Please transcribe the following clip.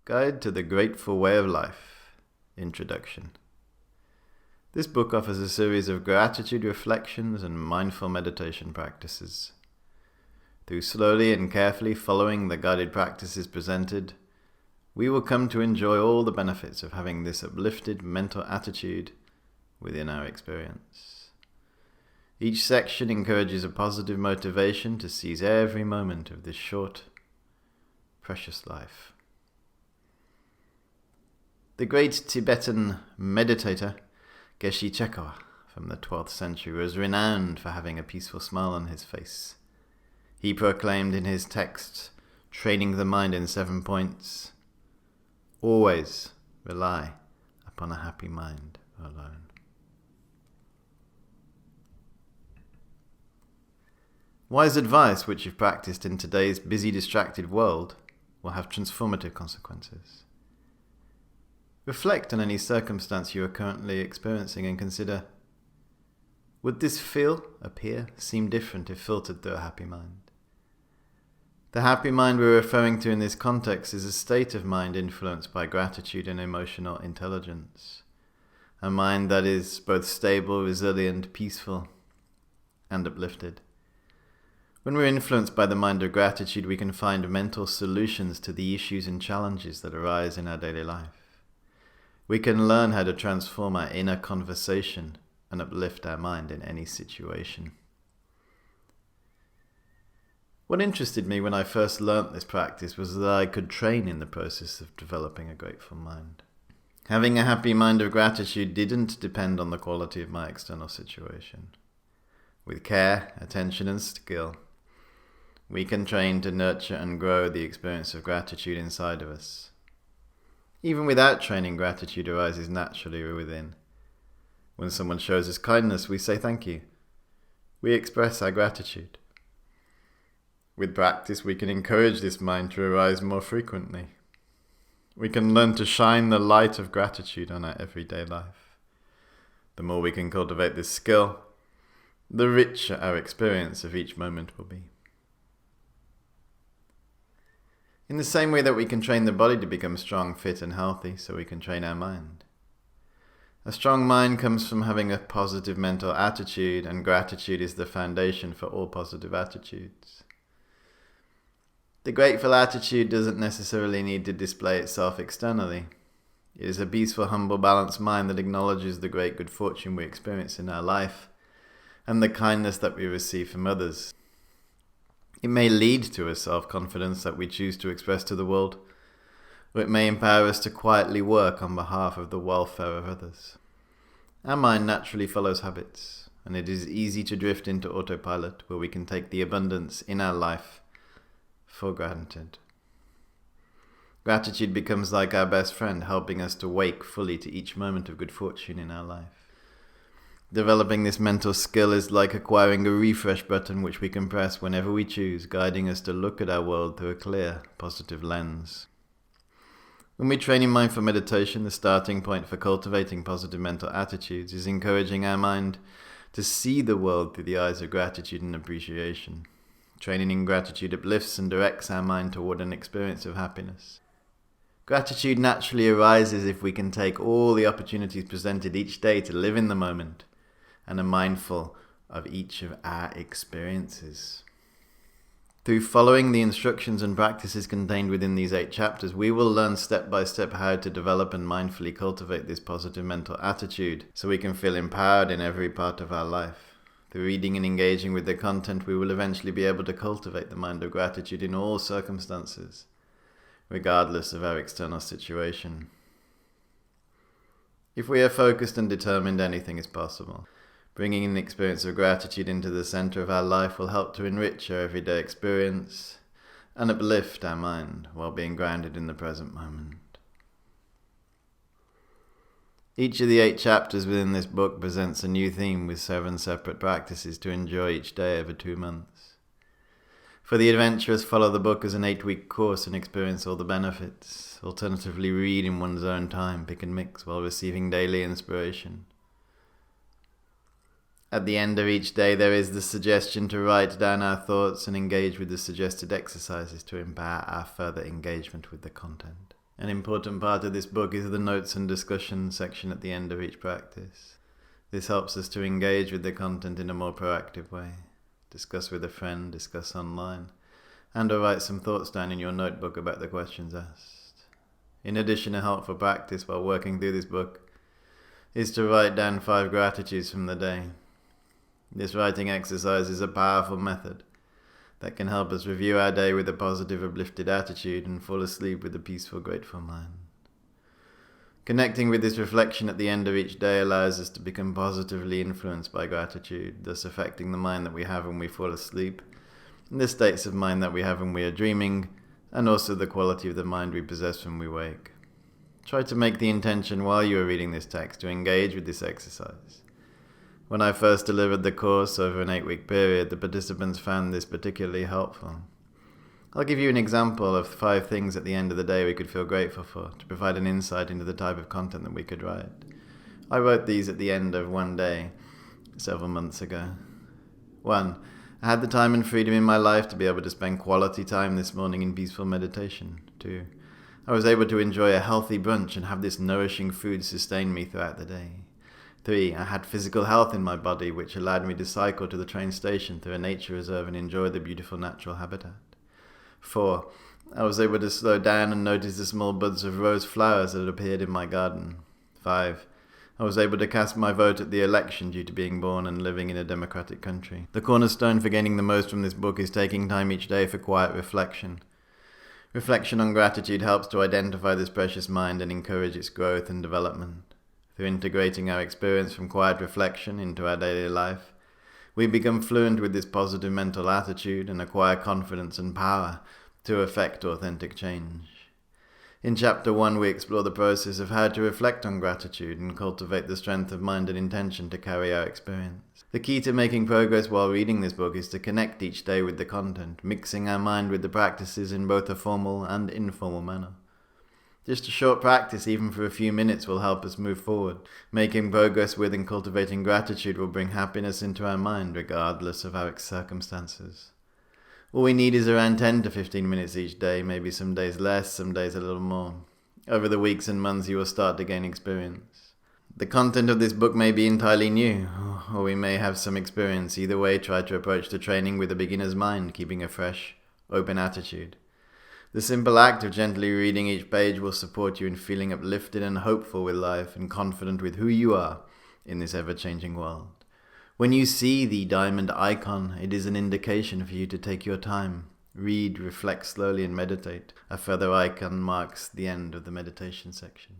Guide to the Grateful Way of Life, Introduction. This book offers a series of gratitude reflections and mindful meditation practices. Through slowly and carefully following the guided practices presented, we will come to enjoy all the benefits of having this uplifted mental attitude within our experience. Each section encourages a positive motivation to seize every moment of this short, precious life. The great Tibetan meditator Geshe Chekhawa from the 12th century was renowned for having a peaceful smile on his face. He proclaimed in his text, Training the Mind in 7 Points, always rely upon a happy mind alone. Wise advice which, if practiced in today's busy, distracted world, will have transformative consequences. Reflect on any circumstance you are currently experiencing and consider, would this appear, seem different if filtered through a happy mind? The happy mind we're referring to in this context is a state of mind influenced by gratitude and emotional intelligence. A mind that is both stable, resilient, peaceful, and uplifted. When we're influenced by the mind of gratitude, we can find mental solutions to the issues and challenges that arise in our daily life. We can learn how to transform our inner conversation and uplift our mind in any situation. What interested me when I first learnt this practice was that I could train in the process of developing a grateful mind. Having a happy mind of gratitude didn't depend on the quality of my external situation. With care, attention and skill, we can train to nurture and grow the experience of gratitude inside of us. Even without training, gratitude arises naturally within. When someone shows us kindness, we say thank you. We express our gratitude. With practice, we can encourage this mind to arise more frequently. We can learn to shine the light of gratitude on our everyday life. The more we can cultivate this skill, the richer our experience of each moment will be. In the same way that we can train the body to become strong, fit and healthy, so we can train our mind. A strong mind comes from having a positive mental attitude, and gratitude is the foundation for all positive attitudes. The grateful attitude doesn't necessarily need to display itself externally. It is a peaceful, humble, balanced mind that acknowledges the great good fortune we experience in our life and the kindness that we receive from others. It may lead to a self-confidence that we choose to express to the world, or it may empower us to quietly work on behalf of the welfare of others. Our mind naturally follows habits, and it is easy to drift into autopilot where we can take the abundance in our life for granted. Gratitude becomes like our best friend, helping us to wake fully to each moment of good fortune in our life. Developing this mental skill is like acquiring a refresh button which we can press whenever we choose, guiding us to look at our world through a clear, positive lens. When we train in mindful meditation, the starting point for cultivating positive mental attitudes is encouraging our mind to see the world through the eyes of gratitude and appreciation. Training in gratitude uplifts and directs our mind toward an experience of happiness. Gratitude naturally arises if we can take all the opportunities presented each day to live in the moment and are mindful of each of our experiences. Through following the instructions and practices contained within these 8 chapters, we will learn step by step how to develop and mindfully cultivate this positive mental attitude so we can feel empowered in every part of our life. Through reading and engaging with the content, we will eventually be able to cultivate the mind of gratitude in all circumstances, regardless of our external situation. If we are focused and determined, anything is possible. Bringing an experience of gratitude into the center of our life will help to enrich our everyday experience and uplift our mind while being grounded in the present moment. Each of the 8 chapters within this book presents a new theme with 7 separate practices to enjoy each day over 2 months. For the adventurous, follow the book as an 8-week course and experience all the benefits. Alternatively, read in one's own time, pick and mix while receiving daily inspiration. At the end of each day, there is the suggestion to write down our thoughts and engage with the suggested exercises to empower our further engagement with the content. An important part of this book is the notes and discussion section at the end of each practice. This helps us to engage with the content in a more proactive way. Discuss with a friend, discuss online, and or write some thoughts down in your notebook about the questions asked. In addition, a helpful practice while working through this book is to write down 5 gratitudes from the day. This writing exercise is a powerful method that can help us review our day with a positive, uplifted attitude and fall asleep with a peaceful, grateful mind. Connecting with this reflection at the end of each day allows us to become positively influenced by gratitude, thus affecting the mind that we have when we fall asleep, and the states of mind that we have when we are dreaming, and also the quality of the mind we possess when we wake. Try to make the intention while you are reading this text to engage with this exercise. When I first delivered the course over an 8-week period, the participants found this particularly helpful. I'll give you an example of 5 things at the end of the day we could feel grateful for, to provide an insight into the type of content that we could write. I wrote these at the end of one day, several months ago. 1. I had the time and freedom in my life to be able to spend quality time this morning in peaceful meditation. 2. I was able to enjoy a healthy brunch and have this nourishing food sustain me throughout the day. 3. I had physical health in my body, which allowed me to cycle to the train station through a nature reserve and enjoy the beautiful natural habitat. 4. I was able to slow down and notice the small buds of rose flowers that had appeared in my garden. 5. I was able to cast my vote at the election due to being born and living in a democratic country. The cornerstone for gaining the most from this book is taking time each day for quiet reflection. Reflection on gratitude helps to identify this precious mind and encourage its growth and development. Through integrating our experience from quiet reflection into our daily life, we become fluent with this positive mental attitude and acquire confidence and power to effect authentic change. In Chapter 1, we explore the process of how to reflect on gratitude and cultivate the strength of mind and intention to carry our experience. The key to making progress while reading this book is to connect each day with the content, mixing our mind with the practices in both a formal and informal manner. Just a short practice, even for a few minutes, will help us move forward. Making progress with and cultivating gratitude will bring happiness into our mind, regardless of our circumstances. All we need is around 10 to 15 minutes each day, maybe some days less, some days a little more. Over the weeks and months, you will start to gain experience. The content of this book may be entirely new, or we may have some experience. Either way, try to approach the training with a beginner's mind, keeping a fresh, open attitude. The simple act of gently reading each page will support you in feeling uplifted and hopeful with life and confident with who you are in this ever-changing world. When you see the diamond icon, it is an indication for you to take your time, read, reflect slowly and meditate. A further icon marks the end of the meditation section.